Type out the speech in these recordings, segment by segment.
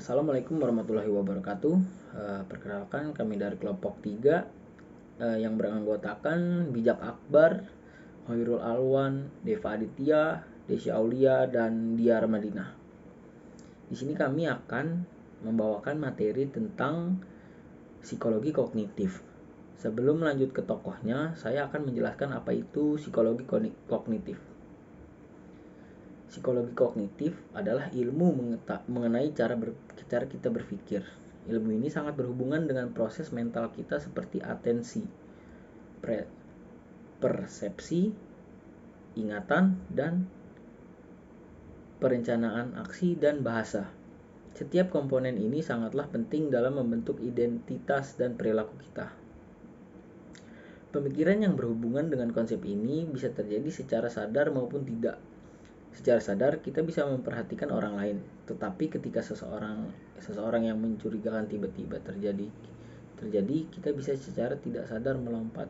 Assalamualaikum warahmatullahi wabarakatuh. Perkenalkan kami dari kelompok 3 yang beranggotakan Bijak Akbar, Hoirul Alwan, Deva Aditya, Desya Aulia, dan Diar Madinah. Di sini kami akan membawakan materi tentang psikologi kognitif. Sebelum lanjut ke tokohnya, saya akan menjelaskan apa itu psikologi kognitif. Psikologi kognitif adalah ilmu mengenai cara kita berpikir. Ilmu ini sangat berhubungan dengan proses mental kita seperti atensi, persepsi, ingatan, dan perencanaan aksi dan bahasa. Setiap komponen ini sangatlah penting dalam membentuk identitas dan perilaku kita. Pemikiran yang berhubungan dengan konsep ini bisa terjadi secara sadar maupun tidak. Secara sadar kita bisa memperhatikan orang lain, tetapi ketika seseorang yang mencurigakan tiba-tiba terjadi, kita bisa secara tidak sadar melompat.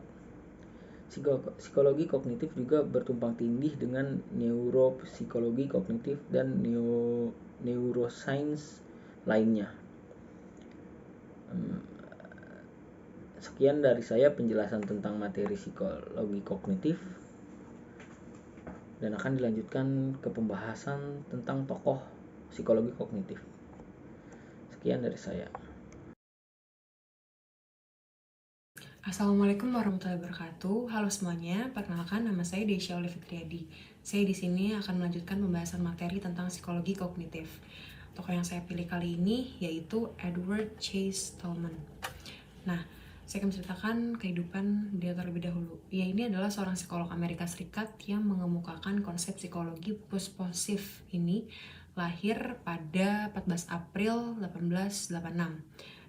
Psikologi kognitif juga bertumpang tindih dengan neuropsikologi kognitif dan neuroscience lainnya. Sekian dari saya penjelasan tentang materi psikologi kognitif, dan akan dilanjutkan ke pembahasan tentang tokoh psikologi kognitif. Sekian dari saya. Assalamualaikum warahmatullahi wabarakatuh. Halo semuanya, perkenalkan nama saya Desya Aulia Fitriadi. Saya di sini akan melanjutkan pembahasan materi tentang psikologi kognitif. Tokoh yang saya pilih kali ini yaitu Edward Chase Tolman. Nah, saya akan menceritakan kehidupan dia terlebih dahulu. Ia ini adalah seorang psikolog Amerika Serikat yang mengemukakan konsep psikologi posposif ini, lahir pada 14 April 1886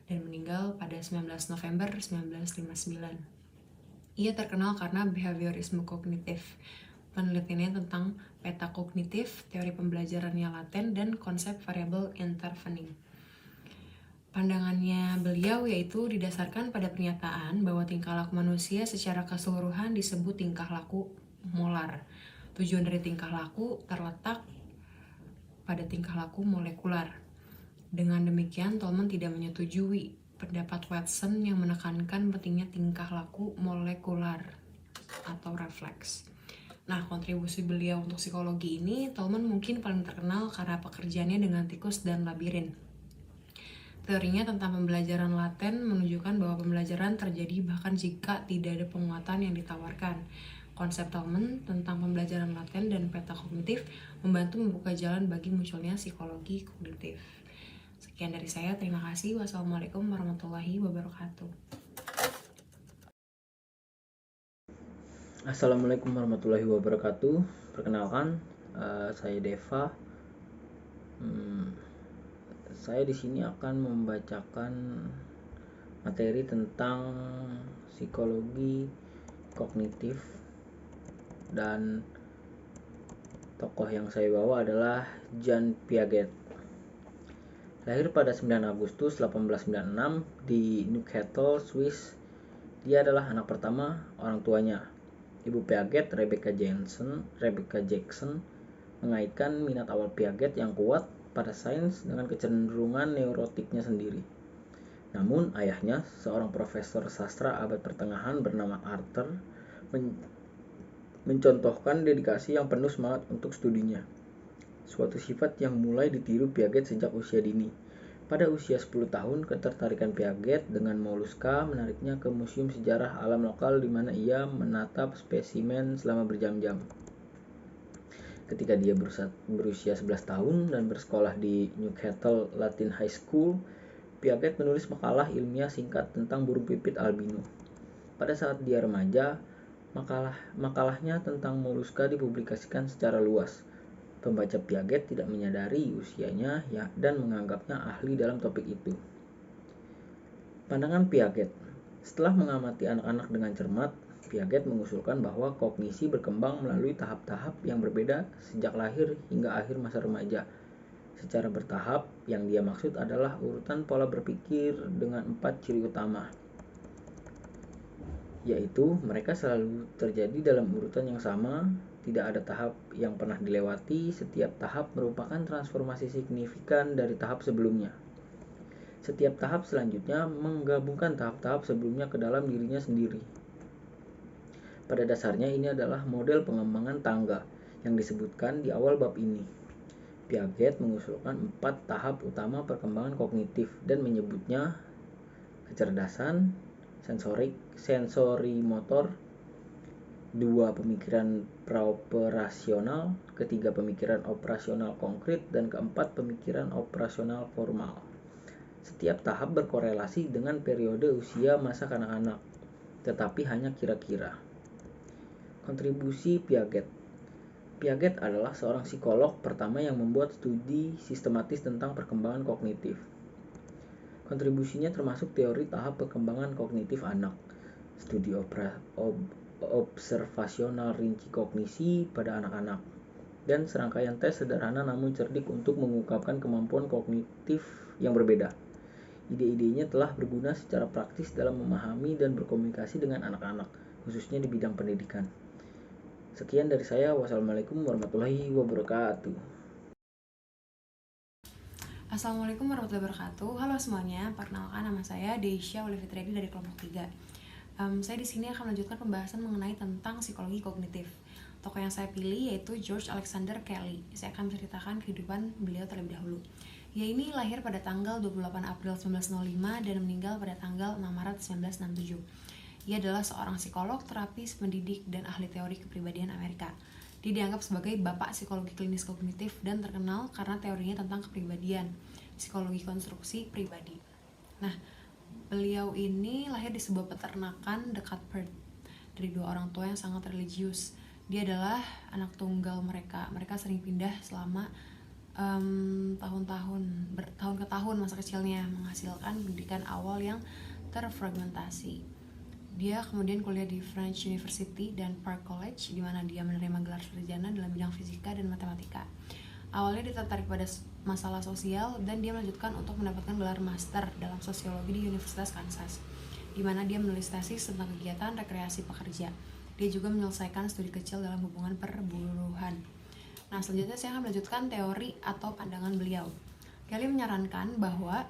dan meninggal pada 19 November 1959. Ia terkenal karena behaviorisme kognitif, penelitiannya tentang peta kognitif, teori pembelajaran yang laten, dan konsep variabel intervening. Pandangannya beliau yaitu didasarkan pada pernyataan bahwa tingkah laku manusia secara keseluruhan disebut tingkah laku molar. Tujuan dari tingkah laku terletak pada tingkah laku molekular. Dengan demikian, Tolman tidak menyetujui pendapat Watson yang menekankan pentingnya tingkah laku molekular atau refleks. Nah, kontribusi beliau untuk psikologi ini, Tolman mungkin paling terkenal karena pekerjaannya dengan tikus dan labirin. Teorinya tentang pembelajaran laten menunjukkan bahwa pembelajaran terjadi bahkan jika tidak ada penguatan yang ditawarkan. Konsep Tolman tentang pembelajaran laten dan peta kognitif membantu membuka jalan bagi munculnya psikologi kognitif. Sekian dari saya, terima kasih. Wassalamualaikum warahmatullahi wabarakatuh. Assalamualaikum warahmatullahi wabarakatuh. Perkenalkan, saya Deva. Saya di sini akan membacakan materi tentang psikologi kognitif, dan tokoh yang saya bawa adalah Jean Piaget. Lahir pada 9 Agustus 1896 di Neuchâtel, Swiss. Dia adalah anak pertama orang tuanya. Ibu Piaget, Rebecca Jackson, mengaitkan minat awal Piaget yang kuat pada sains dengan kecenderungan neurotiknya sendiri. Namun ayahnya, seorang profesor sastra abad pertengahan bernama Arthur, mencontohkan dedikasi yang penuh semangat untuk studinya. Suatu sifat yang mulai ditiru Piaget sejak usia dini. Pada usia 10 tahun, ketertarikan Piaget dengan moluska menariknya ke museum sejarah alam lokal di mana ia menatap spesimen selama berjam-jam. Ketika dia berusia 11 tahun dan bersekolah di Neuchâtel Latin High School, Piaget menulis makalah ilmiah singkat tentang burung pipit albino. Pada saat dia remaja, makalahnya tentang moluska dipublikasikan secara luas. Pembaca Piaget tidak menyadari usianya dan menganggapnya ahli dalam topik itu. Pandangan Piaget. Setelah mengamati anak-anak dengan cermat, Piaget mengusulkan bahwa kognisi berkembang melalui tahap-tahap yang berbeda sejak lahir hingga akhir masa remaja. Secara bertahap, yang dia maksud adalah urutan pola berpikir dengan 4 ciri utama, yaitu mereka selalu terjadi dalam urutan yang sama, tidak ada tahap yang pernah dilewati, setiap tahap merupakan transformasi signifikan dari tahap sebelumnya. Setiap tahap selanjutnya menggabungkan tahap-tahap sebelumnya ke dalam dirinya sendiri. Pada dasarnya ini adalah model pengembangan tangga yang disebutkan di awal bab ini. Piaget mengusulkan 4 tahap utama perkembangan kognitif dan menyebutnya kecerdasan, sensori motor, 2 pemikiran praoperasional, ketiga pemikiran operasional konkret, dan keempat pemikiran operasional formal. Setiap tahap berkorelasi dengan periode usia masa kanak-kanak, tetapi hanya kira-kira. Kontribusi Piaget. Piaget adalah seorang psikolog pertama yang membuat studi sistematis tentang perkembangan kognitif. Kontribusinya termasuk teori tahap perkembangan kognitif anak, studi observasional rinci kognisi pada anak-anak, dan serangkaian tes sederhana namun cerdik untuk mengungkapkan kemampuan kognitif yang berbeda. Ide-idenya telah berguna secara praktis dalam memahami dan berkomunikasi dengan anak-anak, khususnya di bidang pendidikan. Sekian dari saya. Wassalamualaikum warahmatullahi wabarakatuh. Assalamualaikum warahmatullahi wabarakatuh. Halo semuanya, perkenalkan nama saya Deisha Olivitredi dari kelompok 3. Saya di sini akan melanjutkan pembahasan mengenai tentang psikologi kognitif. Tokoh yang saya pilih yaitu George Alexander Kelly. Saya akan menceritakan kehidupan beliau terlebih dahulu. Ia ini lahir pada tanggal 28 April 1905 dan meninggal pada tanggal 6 Maret 1967. Ia adalah seorang psikolog, terapis, pendidik, dan ahli teori kepribadian Amerika. Dia dianggap sebagai bapak psikologi klinis kognitif dan terkenal karena teorinya tentang kepribadian, psikologi konstruksi pribadi. Nah, beliau ini lahir di sebuah peternakan dekat Perth dari 2 orang tua yang sangat religius. Dia adalah anak tunggal mereka. Mereka sering pindah selama tahun ke tahun masa kecilnya, menghasilkan pendidikan awal yang terfragmentasi. Dia kemudian kuliah di French University dan Park College, di mana dia menerima gelar sarjana dalam bidang fisika dan matematika. Awalnya dia tertarik pada masalah sosial dan dia melanjutkan untuk mendapatkan gelar master dalam sosiologi di Universitas Kansas, di mana dia menulis tesis tentang kegiatan rekreasi pekerja. Dia juga menyelesaikan studi kecil dalam hubungan perburuhan. Nah, selanjutnya saya akan melanjutkan teori atau pandangan beliau. Kelly menyarankan bahwa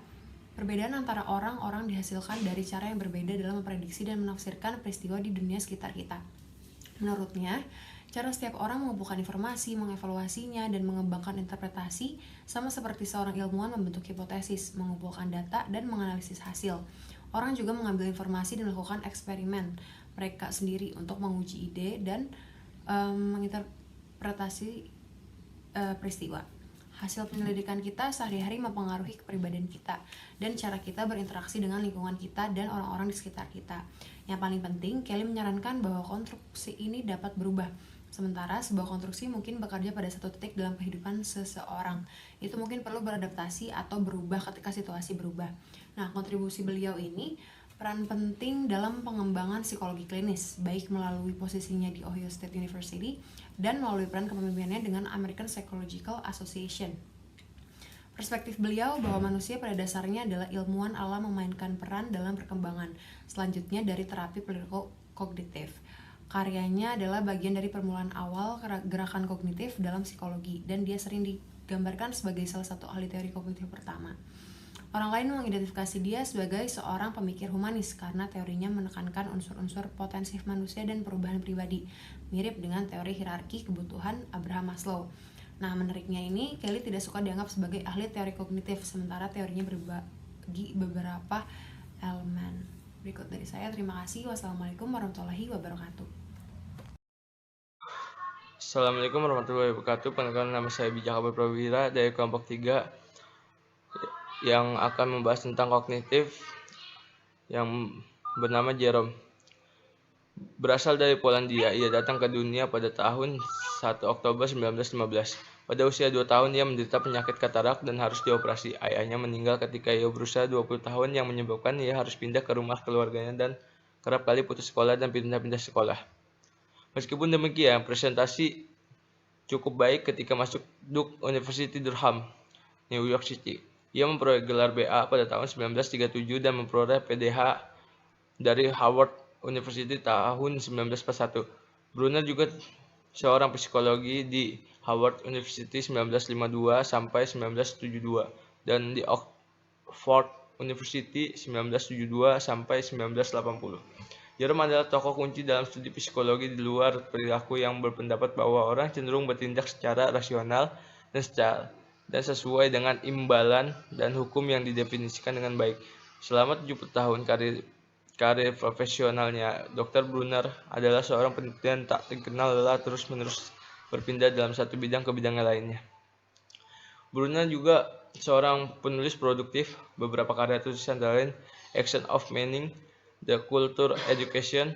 perbedaan antara orang-orang dihasilkan dari cara yang berbeda dalam memprediksi dan menafsirkan peristiwa di dunia sekitar kita. Menurutnya, cara setiap orang mengumpulkan informasi, mengevaluasinya, dan mengembangkan interpretasi sama seperti seorang ilmuwan membentuk hipotesis, mengumpulkan data, dan menganalisis hasil. Orang juga mengambil informasi dan melakukan eksperimen mereka sendiri untuk menguji ide dan menginterpretasi peristiwa. Hasil penyelidikan kita sehari-hari mempengaruhi kepribadian kita dan cara kita berinteraksi dengan lingkungan kita dan orang-orang di sekitar kita. Yang paling penting, Kelly menyarankan bahwa konstruksi ini dapat berubah. Sementara sebuah konstruksi mungkin bekerja pada satu titik dalam kehidupan seseorang. Itu mungkin perlu beradaptasi atau berubah ketika situasi berubah. Nah, kontribusi beliau ini peran penting dalam pengembangan psikologi klinis, baik melalui posisinya di Ohio State University dan melalui peran kepemimpinannya dengan American Psychological Association. Perspektif beliau bahwa manusia pada dasarnya adalah ilmuwan alam memainkan peran dalam perkembangan selanjutnya dari terapi perilaku kognitif. Karyanya adalah bagian dari permulaan awal gerakan kognitif dalam psikologi dan dia sering digambarkan sebagai salah satu ahli teori kognitif pertama. Orang lain mengidentifikasi dia sebagai seorang pemikir humanis karena teorinya menekankan unsur-unsur potensif manusia dan perubahan pribadi, mirip dengan teori hierarki kebutuhan Abraham Maslow. Nah, menariknya ini, Kelly tidak suka dianggap sebagai ahli teori kognitif, sementara teorinya berbagi beberapa elemen. Berikut dari saya, terima kasih. Wassalamualaikum warahmatullahi wabarakatuh. Assalamualaikum warahmatullahi wabarakatuh. Perkenalkan, nama saya Bijak Abel Prawira dari kelompok 3 yang akan membahas tentang kognitif yang bernama Jerome. Berasal dari Polandia, ia datang ke dunia pada tahun 1 Oktober 1915. Pada usia 2 tahun ia menderita penyakit katarak dan harus dioperasi. Ayahnya meninggal ketika ia berusia 20 tahun yang menyebabkan ia harus pindah ke rumah keluarganya dan kerap kali putus sekolah dan pindah-pindah sekolah. Meskipun demikian, presentasi cukup baik ketika masuk Duke University Durham, New York City. Ia memperoleh gelar BA pada tahun 1937 dan memperoleh PDH dari Howard University tahun 1941. Brunner juga seorang psikologi di Howard University 1952 sampai 1972 dan di Oxford University 1972 sampai 1980. Jerome adalah tokoh kunci dalam studi psikologi di luar perilaku yang berpendapat bahwa orang cenderung bertindak secara rasional dan sesuai dengan imbalan dan hukum yang didefinisikan dengan baik. Selama 70 tahun karir profesionalnya, Dr. Brunner adalah seorang peneliti yang tak dikenal lelah terus-menerus berpindah dalam satu bidang ke bidang lainnya. Brunner juga seorang penulis produktif. Beberapa karya tulisan antara lain Action of Meaning, The Culture Education,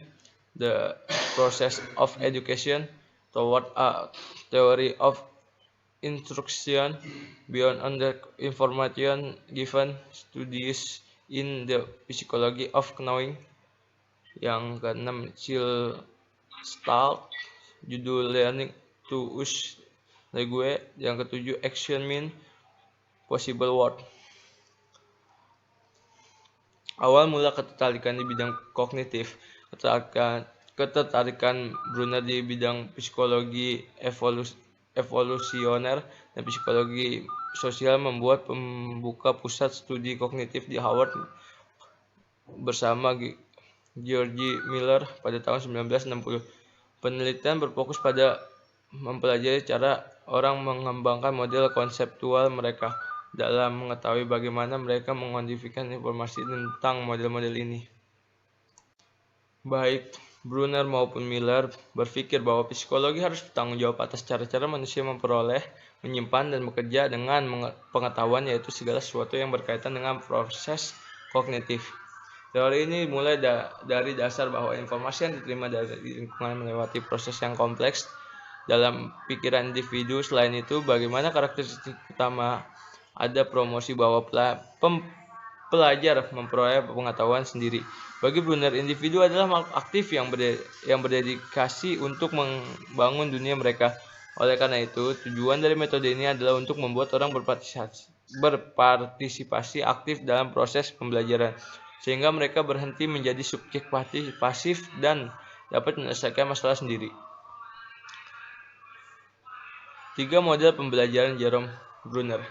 The Process of Education, Toward a Theory of Instruction, Beyond on the Information Given, Studies in the Psychology of Knowing. Yang keenam, Chill Stalk, judul Learning to Use Language. Yang ketujuh, Action Mean Possible World. Awal mula ketertarikan di bidang kognitif, ketertarikan Brunner di bidang psikologi evolusioner dan psikologi sosial membuat pembuka pusat studi kognitif di Harvard bersama George Miller pada tahun 1960. Penelitian berfokus pada mempelajari cara orang mengembangkan model konseptual mereka dalam mengetahui bagaimana mereka mengkodifikasi informasi tentang model-model ini. Baik Brunner maupun Miller berpikir bahwa psikologi harus bertanggung jawab atas cara-cara manusia memperoleh, menyimpan, dan bekerja dengan pengetahuan, yaitu segala sesuatu yang berkaitan dengan proses kognitif. Teori ini mulai dari dasar bahwa informasi yang diterima dari lingkungan melewati proses yang kompleks dalam pikiran individu. Selain itu, bagaimana karakteristik utama ada promosi bahwa pelajar memperoleh pengetahuan sendiri. Bagi Brunner, individu adalah makhluk aktif yang berdedikasi untuk membangun dunia mereka. Oleh karena itu, tujuan dari metode ini adalah untuk membuat orang berpartisipasi aktif dalam proses pembelajaran, sehingga mereka berhenti menjadi subjek pasif dan dapat menyelesaikan masalah sendiri. 3 model pembelajaran Jerome Brunner.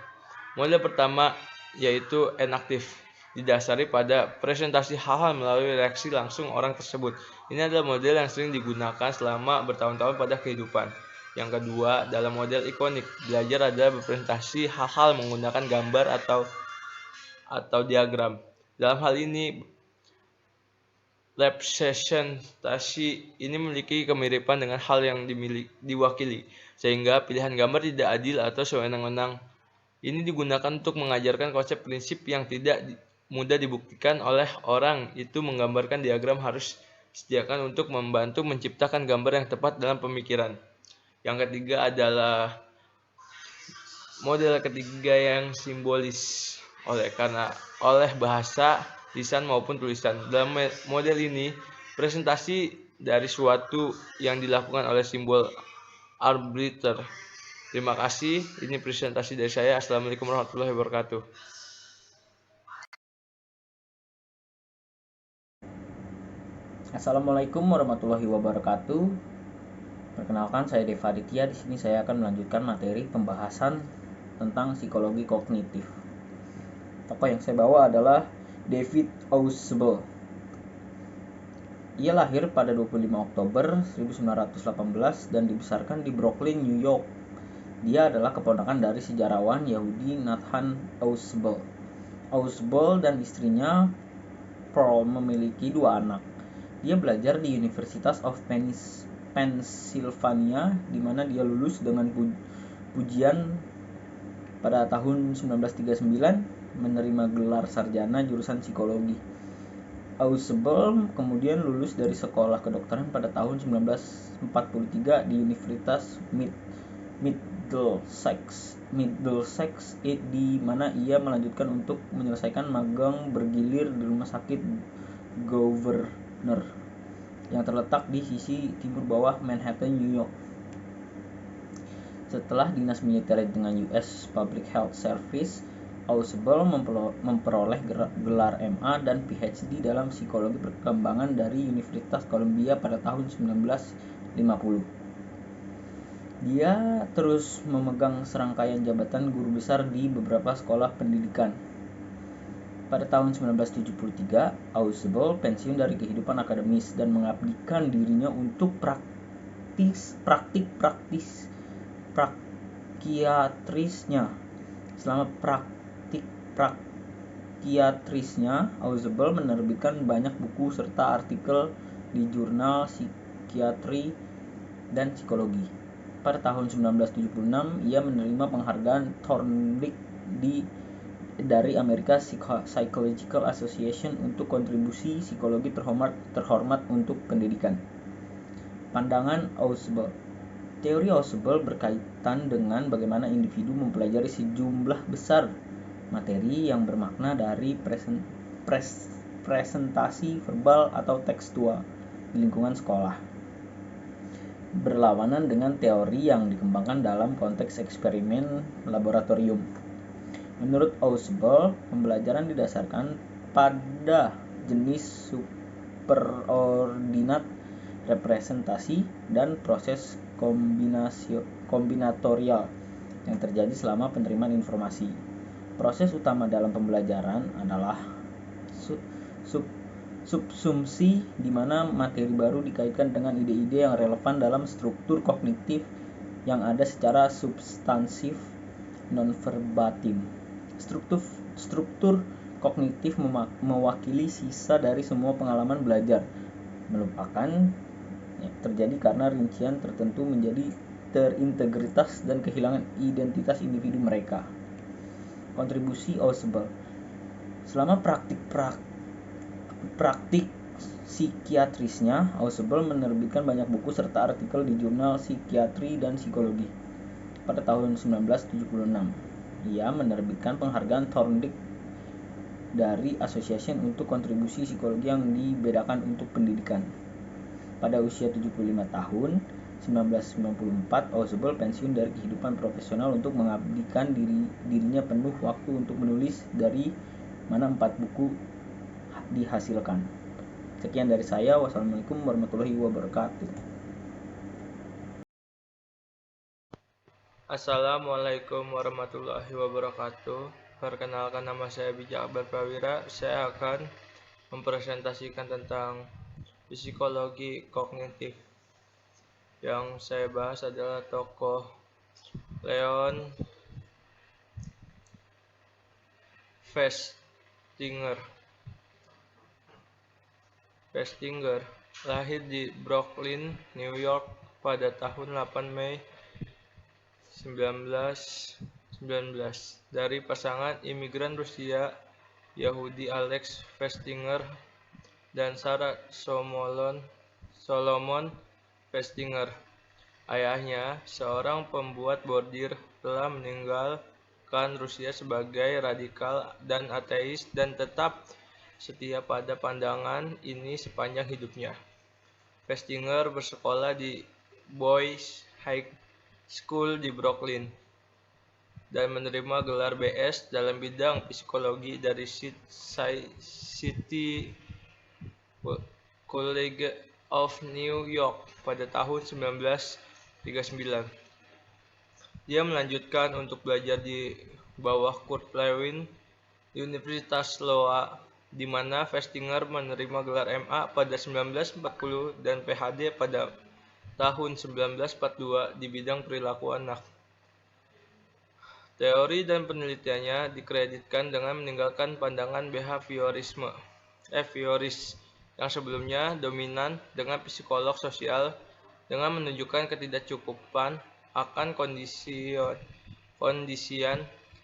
Model pertama yaitu enaktif, didasari pada presentasi hal-hal melalui reaksi langsung orang tersebut. Ini adalah model yang sering digunakan selama bertahun-tahun pada kehidupan. Yang kedua, dalam model ikonik, belajar adalah berpresentasi hal-hal menggunakan gambar atau diagram. Dalam hal ini, representasi ini memiliki kemiripan dengan hal yang diwakili, sehingga pilihan gambar tidak adil atau sewenang-wenang. Ini digunakan untuk mengajarkan konsep prinsip yang tidak mudah dibuktikan oleh orang. Itu menggambarkan diagram harus disediakan untuk membantu menciptakan gambar yang tepat dalam pemikiran. Yang ketiga adalah model ketiga yang simbolis oleh bahasa, lisan maupun tulisan. Dalam model ini, presentasi dari suatu yang dilakukan oleh simbol arbiter. Terima kasih, ini presentasi dari saya. Assalamualaikum warahmatullahi wabarakatuh. Assalamualaikum warahmatullahi wabarakatuh. Perkenalkan, saya Deva Aditya. Di sini saya akan melanjutkan materi pembahasan tentang psikologi kognitif. Tokoh yang saya bawa adalah David Ausubel. Ia lahir pada 25 Oktober 1918 dan dibesarkan di Brooklyn, New York. Dia adalah keponakan dari sejarawan Yahudi Nathan Ausubel. Ausubel dan istrinya Pearl memiliki 2 anak. Dia belajar di University of Pennsylvania, di mana dia lulus dengan pujian pada tahun 1939, menerima gelar sarjana jurusan psikologi. Ausubel kemudian lulus dari sekolah kedokteran pada tahun 1943 di Universitas Middlesex, di mana ia melanjutkan untuk menyelesaikan magang bergilir di rumah sakit Governor yang terletak di sisi timur bawah Manhattan, New York. Setelah dinas militer dengan US Public Health Service, Ausubel memperoleh gelar MA dan PhD dalam psikologi perkembangan dari Universitas Columbia pada tahun 1950. Dia terus memegang serangkaian jabatan guru besar di beberapa sekolah pendidikan. Pada tahun 1973, Ausubel pensiun dari kehidupan akademis dan mengabdikan dirinya untuk praktik prakiatrisnya. Selama praktik prakiatrisnya, Ausubel menerbitkan banyak buku serta artikel di jurnal psikiatri dan psikologi. Pada tahun 1976, ia menerima penghargaan Thorndike dari American Psychological Association untuk kontribusi psikologi terhormat untuk pendidikan. Pandangan Ausubel. Teori Ausubel berkaitan dengan bagaimana individu mempelajari sejumlah besar materi yang bermakna dari presentasi verbal atau tekstual di lingkungan sekolah, berlawanan dengan teori yang dikembangkan dalam konteks eksperimen laboratorium. Menurut Ausubel, pembelajaran didasarkan pada jenis superordinat representasi dan proses kombinatorial yang terjadi selama penerimaan informasi. Proses utama dalam pembelajaran adalah subsumsi, di mana materi baru dikaitkan dengan ide-ide yang relevan dalam struktur kognitif yang ada secara substansif non-verbatim. Struktur kognitif mewakili sisa dari semua pengalaman belajar, melupakan terjadi karena rincian tertentu menjadi terintegritas dan kehilangan identitas individu mereka. Kontribusi Ausubel. Selama praktik psikiatrisnya, Ausubel menerbitkan banyak buku serta artikel di jurnal psikiatri dan psikologi. Pada tahun 1976, ia menerbitkan penghargaan Thorndike dari Association untuk kontribusi psikologi yang dibedakan untuk pendidikan. Pada usia 75 tahun, 1994, Ausubel pensiun dari kehidupan profesional untuk mengabdikan dirinya penuh waktu untuk menulis, dari mana 4 buku dihasilkan. Sekian dari saya. Wassalamualaikum warahmatullahi wabarakatuh. Assalamualaikum warahmatullahi wabarakatuh. Perkenalkan, nama saya Bijak Akbar Prawira. Saya akan mempresentasikan tentang psikologi kognitif. Yang saya bahas adalah tokoh Leon Festinger. Festinger lahir di Brooklyn, New York pada tahun 8 Mei 1919 dari pasangan imigran Rusia Yahudi Alex Festinger dan Sarah Solomon Festinger. Ayahnya, seorang pembuat bordir, telah meninggalkan Rusia sebagai radikal dan ateis dan tetap setia pada pandangan ini sepanjang hidupnya. Festinger bersekolah di Boys High School di Brooklyn dan menerima gelar BS dalam bidang psikologi dari City College of New York pada tahun 1939. Dia melanjutkan untuk belajar di bawah Kurt Lewin di Universitas Iowa, di mana Festinger menerima gelar MA pada 1940 dan PhD pada tahun 1942 di bidang perilaku anak. Teori dan penelitiannya dikreditkan dengan meninggalkan pandangan behaviorisme yang sebelumnya dominan dengan psikolog sosial, dengan menunjukkan ketidakcukupan akan kondisian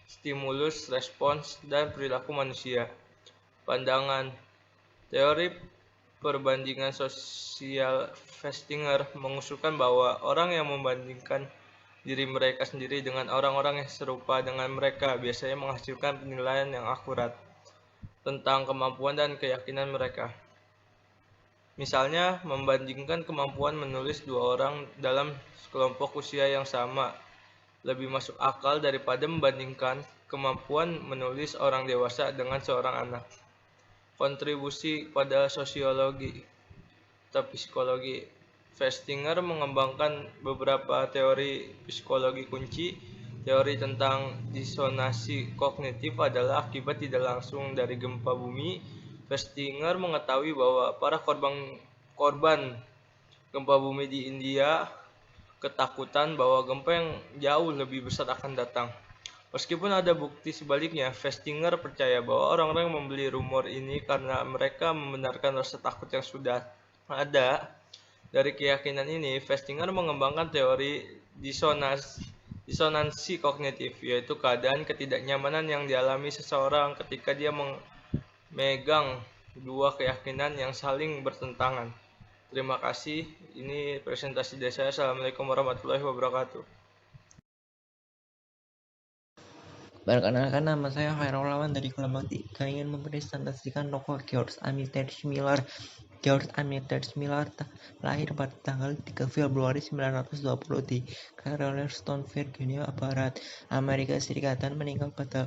stimulus, respons, dan perilaku manusia. Pandangan teori perbandingan sosial Festinger mengusulkan bahwa orang yang membandingkan diri mereka sendiri dengan orang-orang yang serupa dengan mereka biasanya menghasilkan penilaian yang akurat tentang kemampuan dan keyakinan mereka. Misalnya, membandingkan kemampuan menulis 2 orang dalam kelompok usia yang sama lebih masuk akal daripada membandingkan kemampuan menulis orang dewasa dengan seorang anak. Kontribusi pada sosiologi atau psikologi. Festinger mengembangkan beberapa teori psikologi kunci Teori tentang disonansi kognitif adalah akibat tidak langsung dari gempa bumi. Festinger mengetahui bahwa para korban gempa bumi di India ketakutan bahwa gempa yang jauh lebih besar akan datang. Meskipun ada bukti sebaliknya, Festinger percaya bahwa orang-orang membeli rumor ini karena mereka membenarkan rasa takut yang sudah ada. Dari keyakinan ini, Festinger mengembangkan teori disonansi kognitif, yaitu keadaan ketidaknyamanan yang dialami seseorang ketika dia memegang dua keyakinan yang saling bertentangan. Terima kasih. Ini presentasi dari saya. Assalamualaikum warahmatullahi wabarakatuh. Perkenalkan, nama saya Khairul Lawan dari kelompok 3, ingin mempresentasikan tokoh George Armitage Miller. George Armitage Miller lahir pada tanggal 3 Februari 1920 di Charleston, Virginia Barat, Amerika Serikat, dan meninggal pada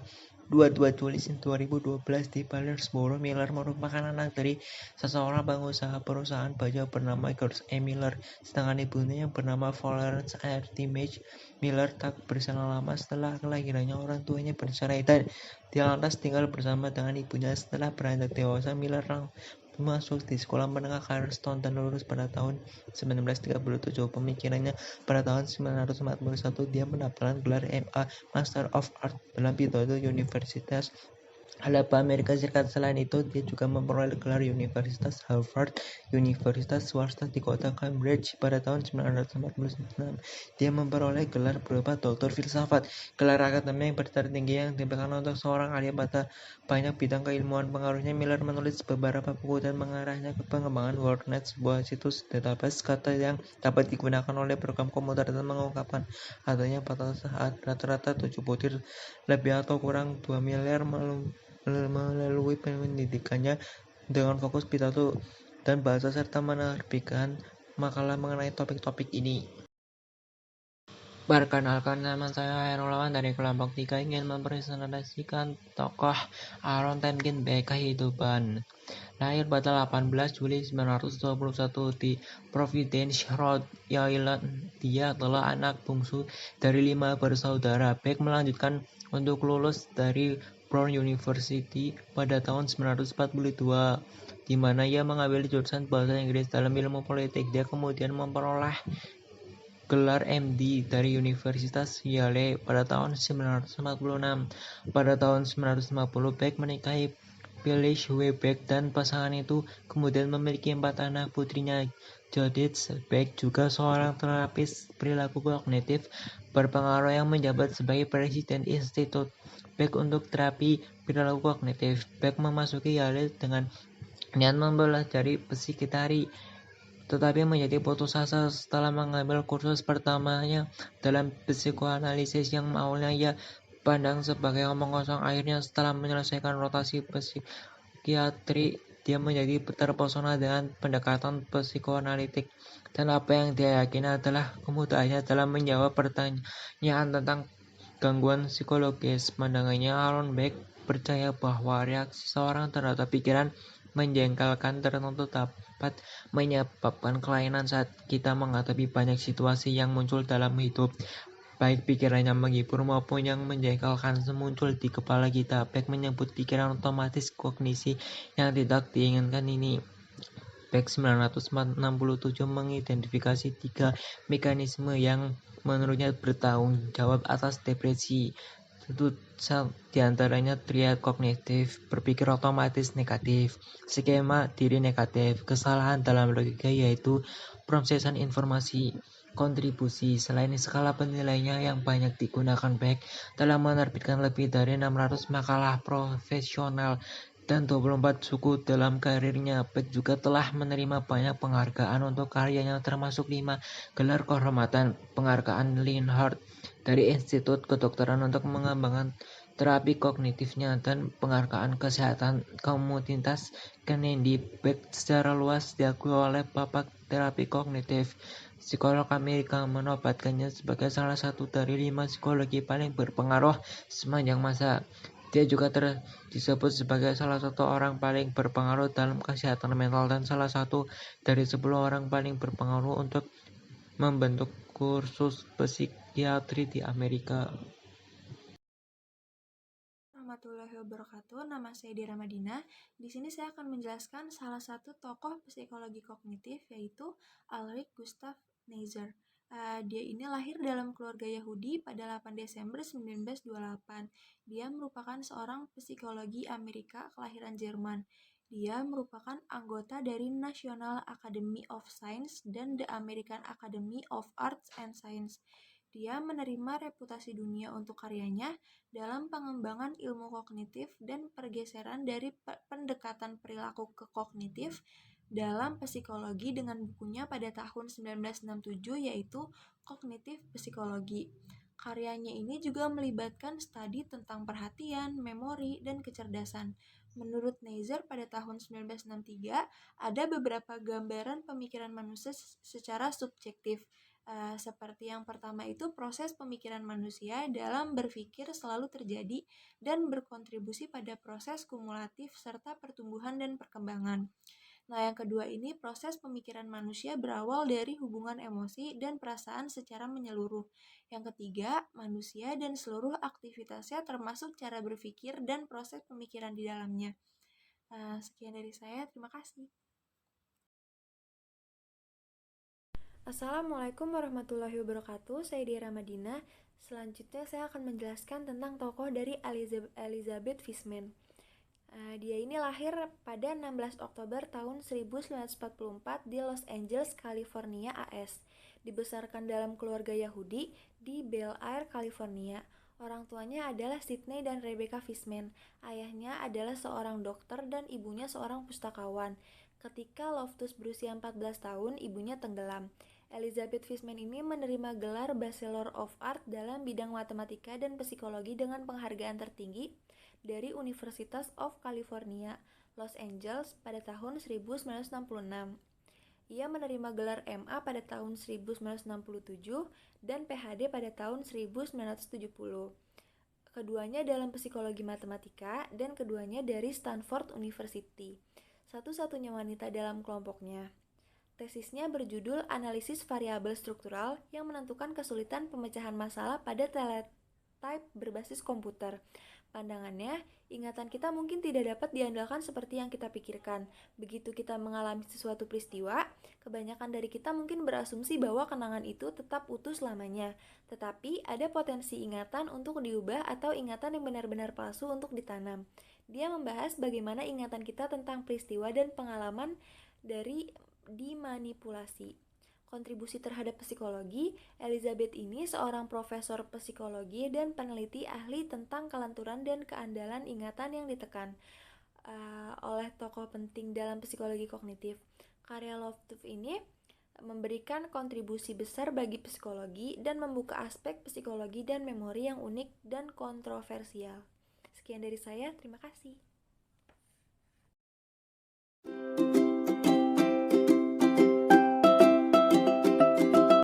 22 Juli 2012 di Paulsboro. Miller merupakan anak dari seseorang pengusaha perusahaan baja bernama George A. Miller, sedangkan ibunya yang bernama Florence Armitage Miller tak berselang lama setelah kelahirannya. Orang tuanya bercerai dan dia lantas tinggal bersama dengan ibunya. Setelah beranjak dewasa, Miller masuk di sekolah menengah Charleston dan lulus pada tahun 1937. Pemikirannya pada tahun 1941 dia mendapatkan gelar MA Master of Art dalam Pitt Universitas Alabama, Amerika Serikat. Selain itu, dia juga memperoleh gelar Universitas Harvard, universitas swasta di kota Cambridge. Pada tahun 1946, dia memperoleh gelar berupa doktor filsafat, gelar akademik tertinggi yang diberikan untuk seorang ahli pada banyak bidang keilmuan. Pengaruhnya, Miller menulis beberapa buku dan mengarahnya ke pengembangan WordNet, sebuah situs database kata yang dapat digunakan oleh program komputer, dan mengungkapkan adanya pada saat rata-rata 7 butir lebih atau kurang 2 miliar melalui pendidikannya dengan fokus pidato dan bahasa serta menerbitkan makalah mengenai topik-topik ini. Perkenalkan, nama saya Khairul Lawan dari kelompok 3, ingin mempresentasikan tokoh Aaron Timken Beck. Kehidupan. Lahir pada 18 Juli 1921 di Providence, Rhode Island. Dia adalah anak bungsu dari 5 bersaudara. Beck melanjutkan untuk lulus dari Brown University pada tahun 1942, di mana ia mengambil jurusan bahasa Inggris dalam ilmu politik. Dia kemudian memperoleh gelar MD dari Universitas Yale pada tahun 1946. Pada tahun 1950, Beck menikahi Phyllis W. Beck, dan pasangan itu kemudian memiliki 4 anak. Putrinya Judith Beck juga seorang terapis perilaku kognitif berpengaruh yang menjabat sebagai Presiden Institut Beck untuk terapi perilaku kognitif. Beck memasuki Yale dengan niat mempelajari psikiatri, tetapi menjadi putus asa setelah mengambil kursus pertamanya dalam psikoanalisis yang awalnya ia pandang sebagai omong kosong. Akhirnya, setelah menyelesaikan rotasi psikiatri, dia menjadi terpesona dengan pendekatan psikoanalitik, dan apa yang dia yakini adalah kemudahannya dalam menjawab pertanyaan tentang gangguan psikologis. Pandangannya, Aaron Beck percaya bahwa reaksi seorang terhadap pikiran menjengkelkan tertentu dapat menyebabkan kelainan saat kita menghadapi banyak situasi yang muncul dalam hidup, baik pikiran yang menghibur maupun yang menjengkelkan muncul di kepala kita. Beck menyebut pikiran otomatis kognisi yang tidak diinginkan ini. Beck 1967 mengidentifikasi 3 mekanisme yang menurutnya bertanggung jawab atas depresi. Tentu diantaranya triad kognitif, berpikir otomatis negatif, skema diri negatif, kesalahan dalam logika yaitu prosesan informasi, kontribusi. Selain skala penilaiannya yang banyak digunakan, Beck telah menerbitkan lebih dari 600 makalah profesional dan 24 suku dalam karirnya. Beck juga telah menerima banyak penghargaan untuk karyanya, termasuk 5 gelar kehormatan, penghargaan Linhart dari Institut Kedokteran untuk mengembangkan terapi kognitifnya, dan penghargaan kesehatan komunitas Kennedy. Beck secara luas diakui oleh papak terapi kognitif. Psikolog Amerika menobatkannya sebagai salah satu dari 5 psikologi paling berpengaruh sepanjang masa. Dia juga disebut sebagai salah satu orang paling berpengaruh dalam kesehatan mental dan salah satu dari 10 orang paling berpengaruh untuk membentuk kursus psikiatri di Amerika. warahmatullahi wabarakatuh. Nama saya Dira Madina. Di sini saya akan menjelaskan salah satu tokoh psikologi kognitif, yaitu Ulrich Gustav Neisser. Dia ini lahir dalam keluarga Yahudi pada 8 Desember 1928. Dia merupakan seorang psikologi Amerika kelahiran Jerman. Dia merupakan anggota dari National Academy of Science dan The American Academy of Arts and Science. Dia menerima reputasi dunia untuk karyanya dalam pengembangan ilmu kognitif dan pergeseran dari pendekatan perilaku ke kognitif dalam psikologi dengan bukunya pada tahun 1967 yaitu Kognitif Psikologi. Karyanya ini juga melibatkan studi tentang perhatian, memori, dan kecerdasan. Menurut Neisser pada tahun 1963, ada beberapa gambaran pemikiran manusia secara subjektif. Seperti yang pertama itu proses pemikiran manusia dalam berpikir selalu terjadi dan berkontribusi pada proses kumulatif serta pertumbuhan dan perkembangan. Nah, yang kedua ini proses pemikiran manusia berawal dari hubungan emosi dan perasaan secara menyeluruh. Yang ketiga, manusia dan seluruh aktivitasnya termasuk cara berpikir dan proses pemikiran di dalamnya. Sekian dari saya, terima kasih. Assalamualaikum warahmatullahi wabarakatuh, saya Dira Madina. Selanjutnya saya akan menjelaskan tentang tokoh dari Elizabeth Fishman. Dia ini lahir pada 16 Oktober tahun 1944 di Los Angeles, California, AS. Dibesarkan dalam keluarga Yahudi di Bel Air, California. Orang tuanya adalah Sidney dan Rebecca Fishman. Ayahnya adalah seorang dokter dan ibunya seorang pustakawan. Ketika Loftus berusia 14 tahun, ibunya tenggelam. Elizabeth Fishman ini menerima gelar Bachelor of Art dalam bidang matematika dan psikologi dengan penghargaan tertinggi dari University of California, Los Angeles pada tahun 1966. Ia menerima gelar MA pada tahun 1967 dan PhD pada tahun 1970. Keduanya dalam psikologi matematika dan keduanya dari Stanford University. Satu-satunya wanita dalam kelompoknya. Tesisnya berjudul Analisis Variabel Struktural yang menentukan kesulitan pemecahan masalah pada teletype berbasis komputer. Pandangannya, ingatan kita mungkin tidak dapat diandalkan seperti yang kita pikirkan. Begitu kita mengalami sesuatu peristiwa, kebanyakan dari kita mungkin berasumsi bahwa kenangan itu tetap utuh selamanya. Tetapi ada potensi ingatan untuk diubah atau ingatan yang benar-benar palsu untuk ditanam. Dia membahas bagaimana ingatan kita tentang peristiwa dan pengalaman dari dimanipulasi. Kontribusi terhadap psikologi, Elizabeth ini seorang profesor psikologi dan peneliti ahli tentang kelenturan dan keandalan ingatan yang ditekan oleh tokoh penting dalam psikologi kognitif. Karya Loftus ini memberikan kontribusi besar bagi psikologi dan membuka aspek psikologi dan memori yang unik dan kontroversial. Sekian dari saya, terima kasih.